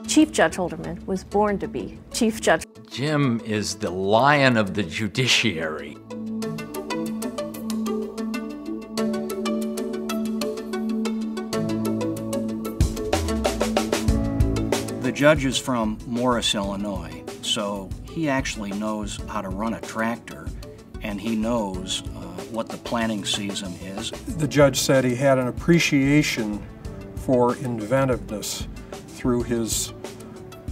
Chief Judge Holderman was born to be Chief Judge. Jim is the lion of the judiciary. The judge is from Morris, Illinois, so he actually knows how to run a tractor, and he knows what the planting season is. The judge said he had an appreciation for inventiveness through his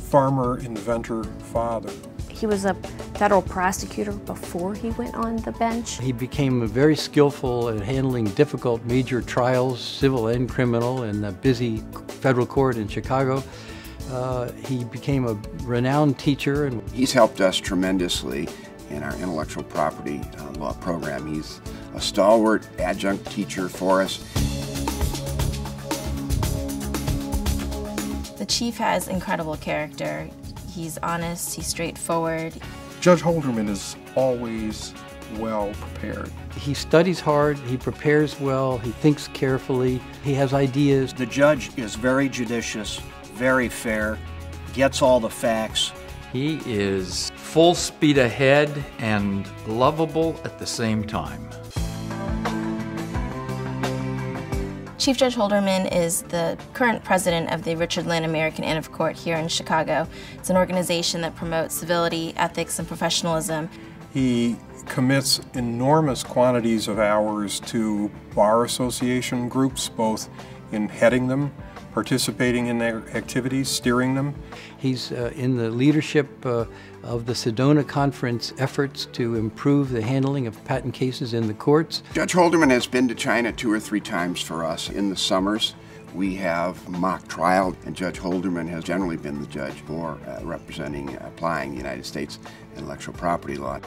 farmer inventor father. He was a federal prosecutor before he went on the bench. He became very skillful at handling difficult major trials, civil and criminal, in a busy federal court in Chicago. He became a renowned teacher. He's helped us tremendously in our intellectual property law program. He's a stalwart adjunct teacher for us. The chief has incredible character. He's honest, he's straightforward. Judge Holderman is always well prepared. He studies hard, he prepares well, he thinks carefully, he has ideas. The judge is very judicious, very fair, gets all the facts. He is full speed ahead and lovable at the same time. Chief Judge Holderman is the current president of the Richard Lynn American Inn of Court here in Chicago. It's an organization that promotes civility, ethics, and professionalism. He commits enormous quantities of hours to bar association groups, both in heading them, participating in their activities, steering them. He's in the leadership of the Sedona Conference efforts to improve the handling of patent cases in the courts. Judge Holderman has been to China 2 or 3 times for us. In the summers, we have mock trial, and Judge Holderman has generally been the judge for applying the United States intellectual property law.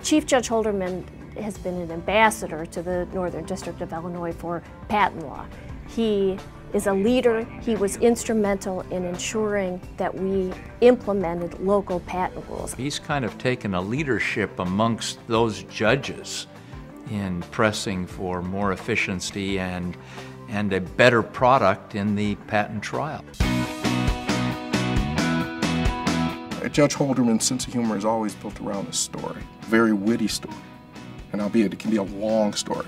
Chief Judge Holderman has been an ambassador to the Northern District of Illinois for patent law. He is a leader. He was instrumental in ensuring that we implemented local patent rules. He's kind of taken a leadership amongst those judges in pressing for more efficiency and a better product in the patent trial. Judge Holderman's sense of humor is always built around a story, a very witty story. And albeit it can be a long story,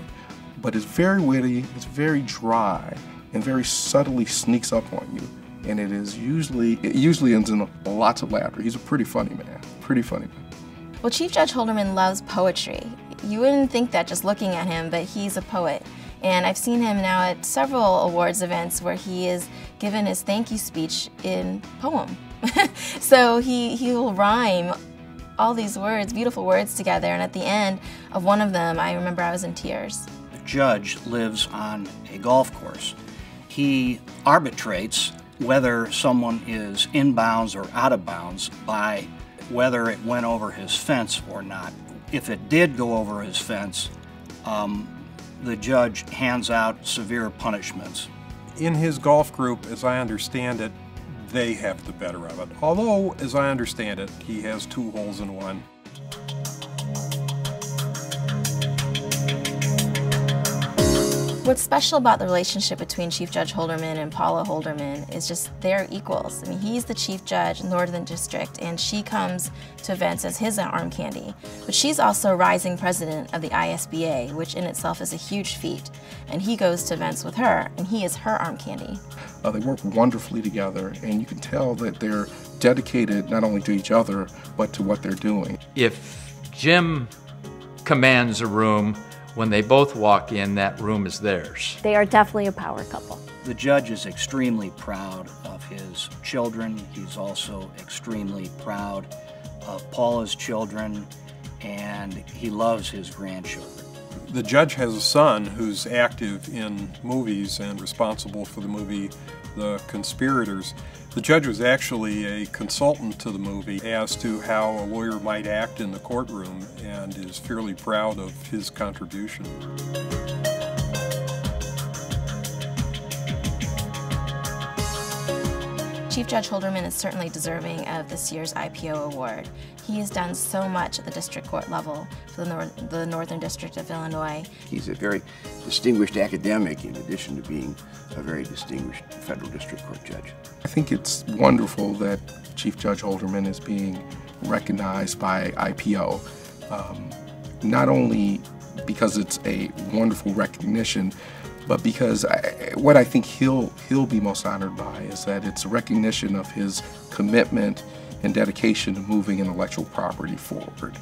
but it's very witty, it's very dry, and very subtly sneaks up on you. And it usually ends in lots of laughter. He's a pretty funny man, pretty funny man. Well, Chief Judge Holderman loves poetry. You wouldn't think that just looking at him, but he's a poet. And I've seen him now at several awards events where he is given his thank you speech in poem. So he'll rhyme all these words, beautiful words together, and at the end of one of them, I remember I was in tears. The judge lives on a golf course. He arbitrates whether someone is in bounds or out of bounds by whether it went over his fence or not. If it did go over his fence, the judge hands out severe punishments. In his golf group, as I understand it, they have the better of it. Although, as I understand it, he has 2 holes in 1. What's special about the relationship between Chief Judge Holderman and Paula Holderman is just they're equals. I mean, he's the Chief Judge in the Northern District, and she comes to events as his arm candy. But she's also a rising president of the ISBA, which in itself is a huge feat. And he goes to events with her, and he is her arm candy. They work wonderfully together, and you can tell that they're dedicated not only to each other, but to what they're doing. If Jim commands a room, when they both walk in, that room is theirs. They are definitely a power couple. The judge is extremely proud of his children. He's also extremely proud of Paula's children, and he loves his grandchildren. The judge has a son who's active in movies and responsible for the movie The Conspirators. The judge was actually a consultant to the movie as to how a lawyer might act in the courtroom and is fairly proud of his contribution. Chief Judge Holderman is certainly deserving of this year's IPO award. He has done so much at the district court level for the Northern District of Illinois. He's a very distinguished academic in addition to being a very distinguished federal district court judge. I think it's wonderful that Chief Judge Holderman is being recognized by IPO, not only because it's a wonderful recognition, but because what I think he'll be most honored by is that it's a recognition of his commitment and dedication to moving intellectual property forward.